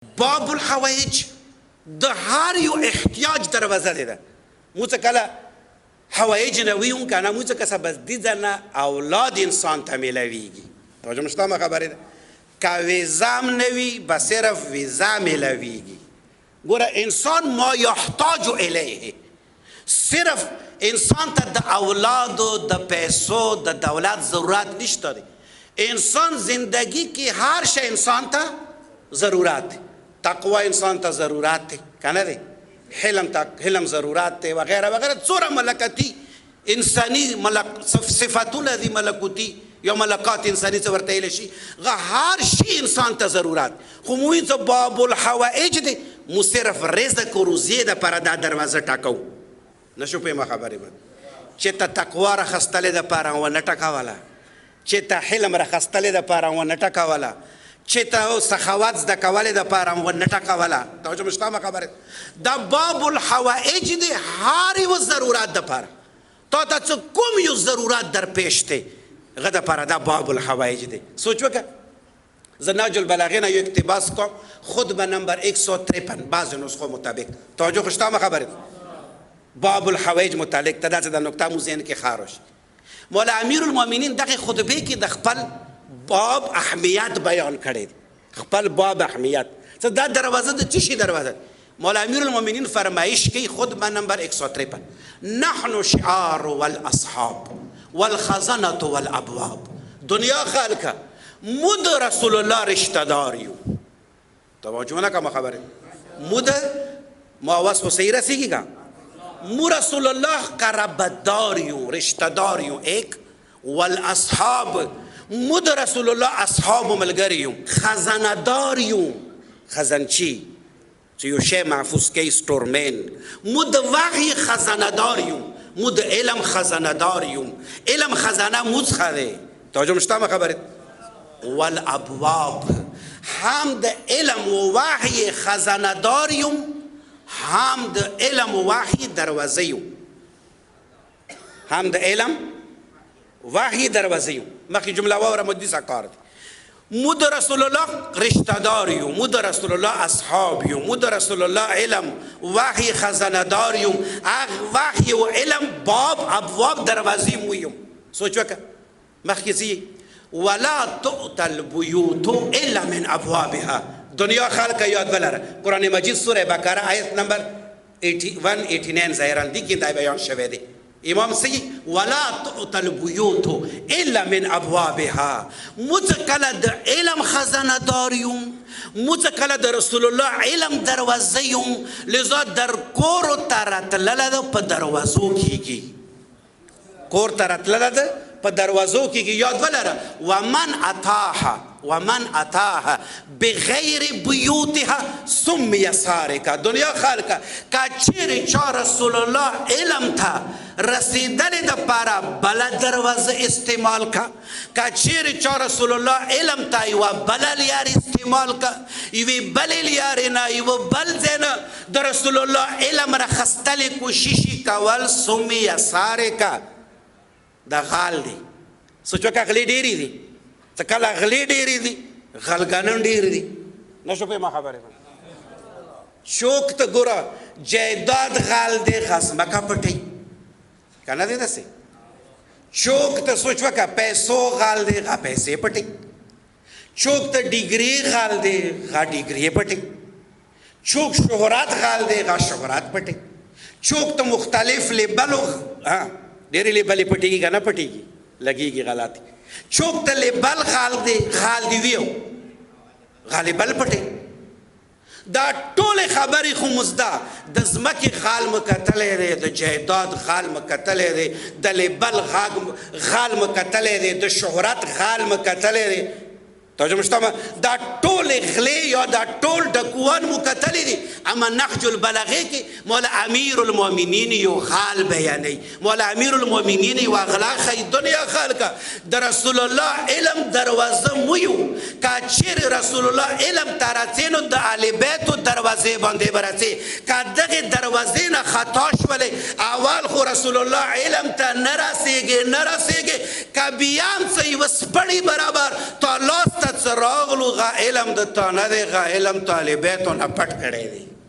باب الحوائج د هر یو احتیاج دروازه ده. موږ کله حوائج نه ویون کنه موږ که سبز دي ځنه اولاد انسان ته ملويږي. توجه مشته ما خبره ده. که ویزام نوی به صرف ویزا ملويږي. ګوره انسان ما یحتاج الیه، صرف انسان ته د اولادو د پیسو د دولت ضرورت نشته دی. انسان زندگی کی هر شی انسان ته ضرورت دی. تقوی انسان ته ضرورت دی کنه دی، حلم ضرورت دی وغیرہ وغیرہ. څوره ملکتی انسانی صفاتونه دي ملکوتی یا ملکات انسانی څه ورته ویل شي، هر شی انسان ته ضرورت. خو موږ ته باب الحوائج دی، مو صرف رزق او روزي د پر دا دروازه ټاکو. نشو په ما خبرې باندې چې ته تقوا را خستلې د پاره و نه ټکاواله، چې ته حلم را خستلې د پاره و نه ټکاواله، چې ته سخاوت زده کولې د پاره و نه ټکاواله. توجه مشته ما خبره. دا باب الحوائج دی، هر یو ضرورت د پاره تا ته کوم یو ضرورت در پیش دی غدا پاره دا باب الحوائج دی. سوچ وکړه زه نهج البلاغه نه یو اقتباس کوم، خطبه نمبر 153 بعض نسخو مطابق. توجه خوشته ما خبره. باب الحوائج متعلق ته داسې د نقطه مو ذهن کې خاروش. مولا امیر المؤمنین دغه خطبه کې د خپل باب اهمیت بیان کړی دی. خپل باب اهمیت څه دا دروازه د چی شي دروازه. مولا امیر المؤمنین فرمایش کوي خطبه نمبر 153 نحن شعار والاصحاب والخزنه والابواب. دنیا خلقه مد رسول الله رشتہ دار یو. توجه نه کوم خبره مد ما واسو صحیح رسیږي مو رسول الله قرابتدار یو رشتہ دار یو ایک. والاصحاب مد رسول الله اصحاب ملګری یو. خزانه دار یو خزانچی چې یو شی محفوظ کوي سټورمن. مد وحی خزانه دار یو، مد علم خزانه دار یو. علم خزانه موږ خره. توجه مشته ما خبره. والابواب هم د علم و وحی خزانه دار یو، هم د علم و وحی دروازه یو. هم د علم وحی دروازه یو. مخکې جمله واوره مدیسه کار دی. مود رسول الله رشتہ دار یو، مود رسول الله اصحاب یو، مود رسول الله علم وحی خزانه دار یو. وحی و علم باب ابواب دروازه مو یو. سوچ وکړه مخکې سی ولا تؤتى البيوت الا من ابوابها. دنیا خلق یاد ولره. قرآن مجید سوره بقره آیت نمبر 189 ظاهرا دی کې دا بیان شوی دی. امام سی ولا تؤتى البيوت الا من ابوابها. متکله د علم خزانه دار یوم، متکله د رسول الله علم دروازه یوم. لذا در کور ترتلل د په دروازو کیږي. کور ترتلل د په دروازو کیږي. یاد ولره ومن اتاها بغیر بیوتها سمی سارقا. دنیا خلقه کچیر چا رسول الله علم تا رسیدن د پاره بل دروازه استعمال کا. کچیر چا رسول الله علم تا یو بل لیار استعمال کا. یوی بل لیار نه یو بل زنه د رسول الله علم را خستل کوشش کول سمی سارقا. دا غال دی. سوچو که غلی ډیری دی، څه کله غلی ډیری دی غلګانن ډیری دی. نشو په ما خبره شوک ته ګوره جیداد غال دی خصمکه پټی کنه دی دسه. چوک ته سوچ وکړه پیسو غال دی غا پیسې پټی. چوک ته ډیګری غال دی غا ډیګری پټی. چوک شهرت غال دی غا شهرت پټی. چوک ته مختلف لیبلو ډېرې لیبلې پټېږي که نه پټېږي لګېږي غلطي. چوک ته لیبل غال دی ویو غالبل پټې. دا ټولې خبرې خو مزده د ځمکې غال مو کتلی دی، د جایداد غال مو کتلی دی، د لیبل غال مو کتلی دی، د شهرت غال مو کتلی دی. توجه مشته دا ټول غلې یا دا ټول ډکوان مو کتلی دي. اما نهج البلاغه کې مولا امیر المؤمنین یو غال بیانوي. مولا امیر المؤمنین یو غلا خی دنیا خلقه د رسول الله علم دروازه مو یو. که چیرې رسول الله علم تراتینو د اهل بیتو دروازې باندې برسې که دغې دروازې نه خطا شولې اول خو رسول الله علم ته نه رسېږي که بیا هم څه یوه سپړې برابر تا لاس ته څه راغلو غا علم د تا نه دی غا علم طالبیتو نه پټ کړی دی